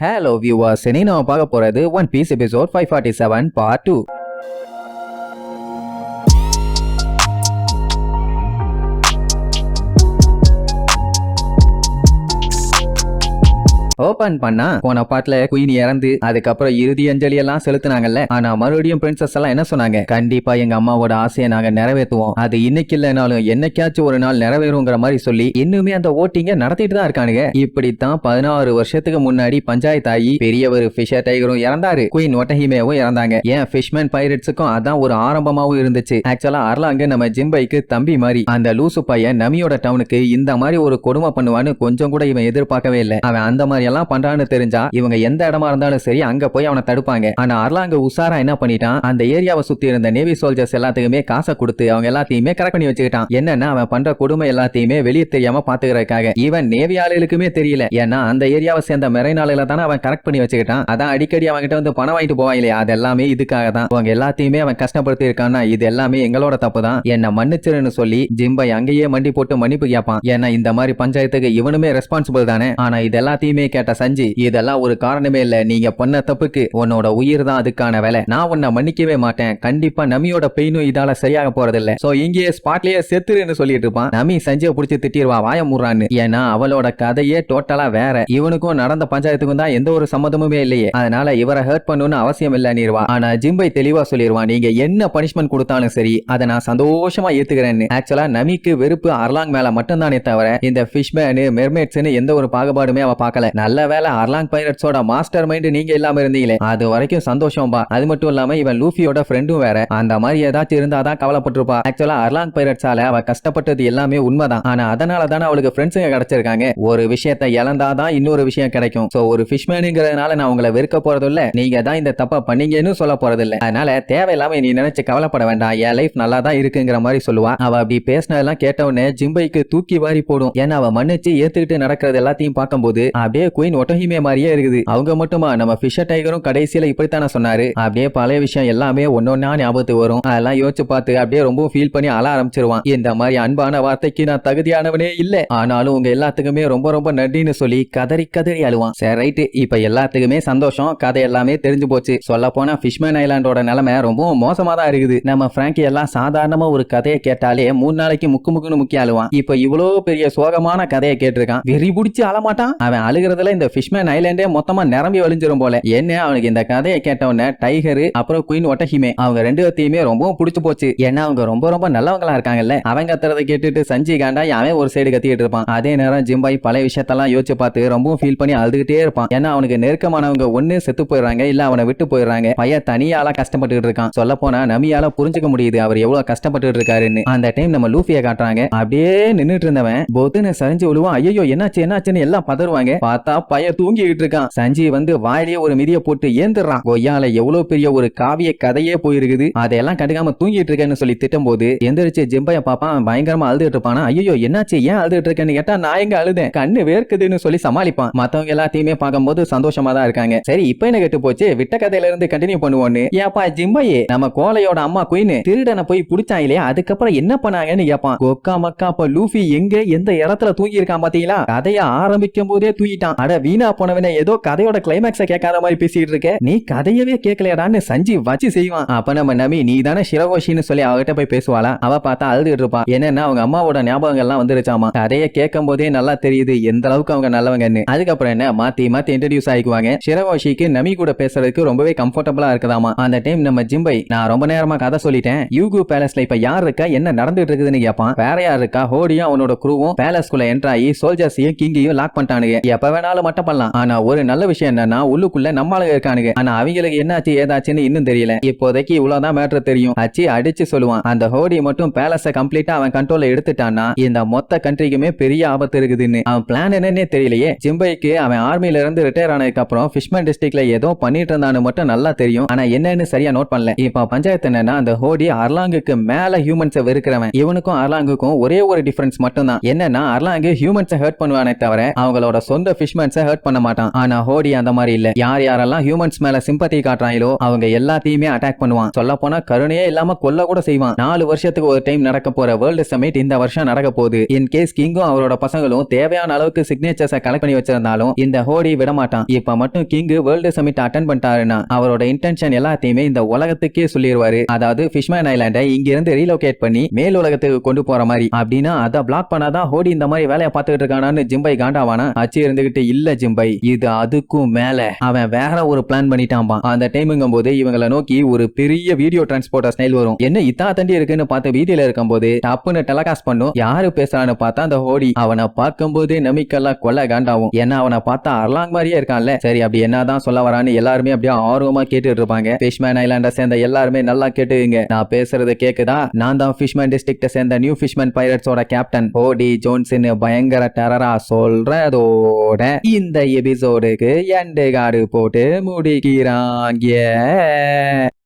Hello viewers, இனி நாம பார்க்க போறது one piece episode 547 part 2. Open பண்ணா போன பாட்டுல குயின் இறந்து அதுக்கப்புறம் இறுதி அஞ்சலி எல்லாம் செலுத்தினாங்கல்ல. ஆனா மறுபடியும் பிரின்சஸ் எல்லாம் என்ன சொன்னாங்க, கண்டிப்பா எங்க அம்மாவோட ஆசையை நாங்க நிறைவேற்றுவோம், அது இன்னைக்கு இல்லைனாலும் என்னைக்காச்சும் ஒரு நாள் நிறைவேறுங்கிற மாதிரி சொல்லி இன்னுமே அந்த ஓட்டிங்க நடத்திட்டு தான் இருக்கானுங்க. இப்படித்தான் 16 வருஷத்துக்கு முன்னாடி பஞ்சாயத்து ஆகி பெரியவர் ஃபிஷர் டைகரும் இறந்தாரு, குயின் ஒட்டஹிமேவும் இறந்தாங்க. ஏன் ஃபிஷ்மேன் பைரட்ஸுக்கும் அதான் ஒரு ஆரம்பமாவும் இருந்துச்சு. ஆக்சுவலா அர்லாங்க நம்ம ஜிம்பைக்கு தம்பி மாதிரி. அந்த லூசு பையன் நமியோட டவுனுக்கு இந்த மாதிரி ஒரு கொடுமை பண்ணுவான்னு கொஞ்சம் கூட இவன் எதிர்பார்க்கவே இல்லை. அவன் அந்த மாதிரி எல்லாம் பண்றான்னு தெரிஞ்சா இவங்க எந்த இடமா இருந்தாலும் சரி அங்க போய் அவனை தடுப்பாங்க. ஆனா அர்லாங்க உசாரா என்ன பண்ணிட்டான், அந்த ஏரியாவை சுத்தி இருந்த நேவி சோல்ஜர்ஸ் எல்லாத்துக்குமே காசை கொடுத்து அவங்க எல்லாத்தையுமே கரெக்ட் பண்ணி வச்சுக்கிட்டான். என்னன்னா அவன் பண்ற கொடுமை எல்லாத்தையுமே வெளியே தெரியாம பாத்துக்கிறதுக்காக. இவன் நேவி ஆளுகளுக்குமே தெரியல, ஏன்னா அந்த ஏரியாவை சேர்ந்த மெரைன் ஆளுகளை தானே அவன் கரெக்ட் பண்ணி வச்சுக்கிட்டான். அதான் அடிக்கடி அவன் கிட்ட வந்து பணம் வாங்கிட்டு போவாங்களே, அது எல்லாமே இதுக்காக தான். அவங்க எல்லாத்தையுமே அவன் கஷ்டப்படுத்தி இருக்கான்னா இது எல்லாமே எங்களோட தப்பு தான், என்ன மன்னிச்சிருன்னு சொல்லி ஜிம்பை அங்கேயே மண்டி போட்டு மன்னிப்பு கேட்பான். ஏன்னா இந்த மாதிரி பஞ்சாயத்துக்கு இவனுமே ரெஸ்பான்சிபிள் தானே. ஆனா இது எல்லாத்தையுமே கேட்ட சஞ்சி, இதெல்லாம் ஒரு காரணமே இல்ல, நீங்க பண்ண தப்புக்கு உன்னோட உயிர் தான் அதுக்கான வேலை, நான் உன்னை மன்னிக்கவே மாட்டேன், கண்டிப்பா நமியோட பெயினும் இதால சரியாக போறதில்ல, சோ இங்கேயே ஸ்பாட்லயே செத்துருன்னு சொல்லிட்டு இருப்பான். நமி சஞ்சியை பிடிச்சி திட்டிடுவா வாய முறான்னு. ஏன்னா அவளோட கதையே டோட்டலா வேற, இவனுக்கும் நடந்த பஞ்சாயத்துக்கும் தான் எந்த ஒரு சம்மதமுமே இல்லையே, அதனால இவரை ஹர்ட் பண்ணணும்னு அவசியம் இல்லன்னிருவா. ஆனா ஜிம்பை தெளிவா சொல்லிடுவான், நீங்க என்ன பனிஷ்மெண்ட் கொடுத்தாலும் சரி அதை நான் சந்தோஷமா ஏத்துக்கிறேன்னு. ஆக்சுவலா நமிக்கு வெறுப்பு அர்லாங் மேல மட்டும் தானே தவிர இந்த ஃபிஷ்மேனு மெர்மேட்ஸ்னு எந்த ஒரு பாகுபாடுமே அவ பார்க்கல. நல்ல வேலை அர்லாங் பைரட்ஸோட மாஸ்டர் மைண்ட் நீங்க இல்லாம இருந்தீங்களே, அது வரைக்கும் சந்தோஷம் பா. அது மட்டும் இல்லாம இவன் லூஃபியோட ஃப்ரெண்டும் வேற, அந்த மாதிரி ஏதாச்சும் இருந்தா தான் கவலைப்பட்டிருப்பா. ஆக்சுவலா அர்லாங் பைரட்ஸால அவ கஷ்டப்பட்டது எல்லாமே உண்மைதான், ஆனா அதனால தானே அவளுக்கு ஃப்ரெண்ட்ஸுங்க கிடைச்சிருக்காங்க. ஒரு விஷயத்தை இழந்தாதான் இன்னொரு விஷயம் கிடைக்கும். சோ ஒரு ஃபிஷ்மேனுங்கிறதுனால நான் உங்களை வெறுக்க போறது இல்ல, நீங்க தான் இந்த தப்பா பண்ணீங்கன்னு சொல்ல போறது இல்ல, அதனால தேவையில்லாம நீ நினைச்சு கவலைப்பட வேண்டாம், என் லைஃப் நல்லா தான் இருக்குங்கிற மாதிரி சொல்லுவா. அவ அப்படி பேசினதெல்லாம் கேட்டவுடனே ஜிம்பைக்கு தூக்கி வாரி போடும். ஏன்னா அவ மன்னிச்சு ஏத்துக்கிட்டு நடக்கிறது எல்லாத்தையும் பார்க்கும்போது அப்படியே குயின் ஒட்டஹிமே மாதிரியே இருக்குது. அவங்க மட்டுமா, நம்ம ஃபிஷர் டைகரும் கடைசியில இப்படித்தானே சொன்னாரு. அப்படியே பழைய விஷயம் எல்லாமே ஒன்னொன்னா ஞாபகத்துக்கு வரும். அதெல்லாம் யோசிச்சு பார்த்து அப்படியே ரொம்ப ஃபீல் பண்ணி அழ ஆரம்பிச்சிருவான். இந்த மாதிரி அன்பான வார்த்தைக்கு நான் தகுதியானவனே இல்ல, ஆனாலும் உங்க எல்லாத்துக்குமே ரொம்ப ரொம்ப நன்றின்னு சொல்லி கதறி கதறி அழுவான். சரி ரைட்டு, இப்ப எல்லாத்துக்குமே சந்தோஷம், கதை எல்லாமே தெரிஞ்சு போச்சு. சொல்ல போனா ஃபிஷ்மேன் ஐலாண்டோட நிலைமை ரொம்ப மோசமா தான் இருக்குது. நம்ம பிராங்கி எல்லாம் சாதாரணமா ஒரு கதையை கேட்டாலே 3 நாளைக்கு முக்கு முக்குன்னு முக்கிய அழுவான். இப்ப இவ்வளவு பெரிய சோகமான கதையை கேட்டிருக்கான், வெறி பிடிச்சி அழமாட்டான். அவன் அழுகிறதுல இந்த ஃபிஷ்மேன் ஐலாண்டே மொத்தமா நிரம்பி வழிஞ்சிரும் போல. என்ன அவனுக்கு இந்த கதையை கேட்டவன டைகர் அப்புறம் குயின் ஒட்டஹிமே அவங்க ரெண்டு பேத்தையுமே ரொம்ப பிடிச்சு போச்சு. ஏன்னா அவங்க ரொம்ப ரொம்ப நல்லவங்களா இருக்காங்கல்ல. அவங்க கத்துறதை கேட்டுட்டு சஞ்சி காண்டா அவன் ஒரு சைடு கத்திட்டு இருப்பான். அதே நேரம் ஜிம்பாய் பழைய விஷயத்தெல்லாம் யோசிச்சு பார்த்து ரொம்ப ஃபீல் பண்ணி அழுதுகிட்டே இருப்பான். ஏன்னா அவனுக்கு நெருக்கமானவங்க ஒண்ணு செத்து போயிடுறாங்க, இல்ல அவனை விட்டு போயிடுறாங்க. பையன் தனியால கஷ்டப்பட்டு இருக்கான். சொல்ல போனா நமியால புரிஞ்சுக்க முடியுது அவர் எவ்வளவு கஷ்டப்பட்டு இருக்காருன்னு. அந்த டைம் நம்ம லூஃபியை காட்டுறாங்க, அப்படியே நின்னுட்டு இருந்தவன் பொத்துன்னு சரிஞ்சு விழுவான். ஐயோ என்னாச்சு என்னாச்சுன்னு எல்லாம் பதறுவாங்க. பார்த்தா பையன் தூங்கிட்டு இருக்கான். சஞ்சி வந்து வாயிலேயே ஒரு மிதிய போட்டு ஏந்துறான். கொய்யால எவ்வளவு பெரிய ஒரு காவிய கதையே போயிருக்குது, அதையெல்லாம் கண்டுக்காம தூங்கிட்டு இருக்கேன்னு சொல்லி திட்டும் போது எந்திரிச்சு ஜிம்பைய பாப்பான் பயங்கரமா அழுதுட்டு இருப்பானா. ஐயோ என்னாச்சு ஏன் அழுதுட்டு இருக்கேன்னு கேட்டா நான் எங்க அழுதேன், கண்ணு வேர்க்குதுன்னு சொல்லி சமாளிப்பான். மத்தவங்க எல்லாத்தையுமே பார்க்கும்போது சந்தோஷமா தான் இருக்காங்க. சரி இப்ப என்ன கெட்டு போச்சு, விட்ட கதையில இருந்து கண்டினியூ பண்ணுவோன்னு. ஏப்பா ஜிம்பையே, நம்ம கோலையோட அம்மா குயின் திருடனை போய் பிடிச்சான் இல்லையா, அதுக்கப்புறம் என்ன பண்ணாங்கன்னு கேட்பான். கொக்கா மக்கா, அப்ப லூஃபி எங்க எந்த இடத்துல தூங்கி இருக்கான் பாத்தீங்களா, கதைய ஆரம்பிக்கும் போதே தூங்கிட்டான். அட வீணா போனவனே, ஏதோ கதையோட கிளைமேக்ஸ கேட்காத மாதிரி பேசிட்டு இருக்க, நீ கதையவே கேட்கலையாடான்னு சஞ்சி வச்சு செய்வான். அப்ப நம்ம நமி நீ தானே ஷிரகோஷின்னு சொல்லி அவகிட்ட போய் பேசுவாளா. அவ பார்த்தா அழுதுட்டு இருப்பா. என்னன்னா அவங்க அம்மாவோட ஞாபகங்கள் எல்லாம் வந்துருச்சாமா. கதையை கேட்கும் போதே நல்லா தெரியுது எந்த அளவுக்கு அவங்க நல்லவங்கன்னு. அதுக்கப்புறம் என்ன மாத்தி மாத்தி இன்ட்ரோடியூஸ் ஆயிக்குவாங்க. ஷிரகோஷிக்கு நமி கூட பேசுறதுக்கு ரொம்பவே கம்ஃபர்டபுளா இருக்குதாமா. அந்த டைம் நம்ம ஜிம்பை, நான் ரொம்ப நேரமா கதை சொல்லிட்டேன், யூகு பேலஸ்ல இப்ப யார் இருக்கா என்ன நடந்துட்டு இருக்குதுன்னு கேட்பான். வேற யார் இருக்கா, ஹோடியும் அவனோட குரூவும் பேலஸ்குள்ள என்ட்ரு ஆகி சோல்ஜர்ஸையும் கிங்கையும் லாக் பண்ணிட்டானுங்க. எப்ப வேணாலும் மட்டும் பண்ணலாம். ஆனா ஒரு நல்ல விஷயம் என்னன்னா உள்ளுக்குள்ள நம்மளுக்கு இருக்கானுங்க. ஆனா அவங்களுக்கு என்னாச்சு ஏதாச்சுன்னு இன்னும் தெரியல. இப்போதைக்கு இவ்வளவுதான் மேட்டர் தெரியும். அச்சி அடிச்சு சொல்லுவான். அந்த ஹோடி மட்டும் பேலஸ கம்ப்ளீட்டா அவன் கண்ட்ரோல்ல எடுத்துட்டான்னா இந்த மொத்த கண்ட்ரிக்குமே பெரிய ஆபத்து இருக்குதுன்னு. அவன் பிளான் என்னன்னே தெரியலையே. ஜிம்பைக்கு அவன் ஆர்மில இருந்து ரிட்டையர் ஆனதுக்கு அப்புறம் ஃபிஷ்மேன் டிஸ்ட்ரிக்ட்ல ஏதோ பண்ணிட்டு இருந்தான்னு மட்டும் நல்லா தெரியும். ஆனா என்னன்னு சரியா நோட் பண்ணல. இப்ப பஞ்சாயத்து என்னன்னா அந்த ஹோடி அர்லாங்குக்கு மேல ஹியூமன்ஸை வெறுக்கிறவன். இவனுக்கும் அர்லாங்குக்கும் ஒரே ஒரு டிஃபரன்ஸ் மட்டும் தான். என்னன்னா அர்லாங்கு ஹியூமன்ஸை ஹர்ட் பண்ணுவானே தவிர அவங்களோட சொந்த ஃபிஷ்மேன் ஃபிஷ்மேன்ஸை ஹர்ட் பண்ண மாட்டான். ஆனா ஹோடி அந்த மாதிரி இல்ல. யார் யாரெல்லாம் ஹியூமன்ஸ் மேல சிம்பத்தி காட்டுறாங்களோ அவங்க எல்லாத்தையுமே அட்டாக் பண்ணுவான். சொல்ல போனா கருணையே இல்லாம கொல்ல கூட செய்வான். 4 வருஷத்துக்கு ஒரு டைம் நடக்க போற வேர்ல்டு சமிட் இந்த வருஷம் நடக்க போகுது. இன் கேஸ் கிங்கும் அவரோட பசங்களும் தேவையான அளவுக்கு சிக்னேச்சர்ஸை கலெக்ட் பண்ணி வச்சிருந்தாலும் இந்த ஹோடி விட மாட்டான். இப்ப மட்டும் கிங் வேர்ல்டு சமிட் அட்டென்ட் பண்ணிட்டாருன்னா அவரோட இன்டென்ஷன் எல்லாத்தையுமே இந்த உலகத்துக்கே சொல்லிடுவாரு. அதாவது ஃபிஷ்மேன் ஐலாண்டை இங்க இருந்து ரீலோகேட் பண்ணி மேல் உலகத்துக்கு கொண்டு போற மாதிரி. அப்படின்னா அதை பிளாக் பண்ணாதான் ஹோடி இந்த மாதிரி வேலையை பார்த்துட்டு இருக்கானான்னு ஜிம்பை காண்டாவானா. அச்சு இருந்துகிட்டு இல்ல ஜிம்பை, இது அதுக்கும் மேல அவன் வேற ஒரு பிளான் பண்ணிட்டான். அந்த டைமுங்கும் போது இவங்களை நோக்கி ஒரு பெரிய வீடியோ டிரான்ஸ்போர்ட்டர் ஸ்டைல் வரும். என்ன இத்தா தண்டி இருக்குன்னு பார்த்து வீதியில இருக்கும் போது டப்புன்னு டெலகாஸ்ட் பண்ணும். யாரு பேசுறான்னு பார்த்தா அந்த ஹோடி. அவனை பார்க்கும் போது நமிக்கெல்லாம் கொல்ல காண்டாவும். ஏன்னா அவனை பார்த்தா அர்லாங் மாதிரியே இருக்கான்ல. சரி அப்படி என்னதான் சொல்ல வரான்னு எல்லாருமே அப்படியே ஆர்வமா கேட்டுட்டு இருப்பாங்க. ஃபிஷ்மேன் ஐலாண்டை சேர்ந்த எல்லாருமே நல்லா கேட்டுங்க. நான் பேசுறது கேக்குதா? நான் தான் ஃபிஷ்மேன் டிஸ்ட்ரிக்ட சேர்ந்த நியூ ஃபிஷ்மேன் பைரட்ஸோட கேப்டன் ஹோடி ஜோன்ஸ்னு பயங்கர டெரரா சொல்றதோட இந்த எபிசோடுக்கு எண்டு கார்டு போட்டு முடிக்கிறாங்க.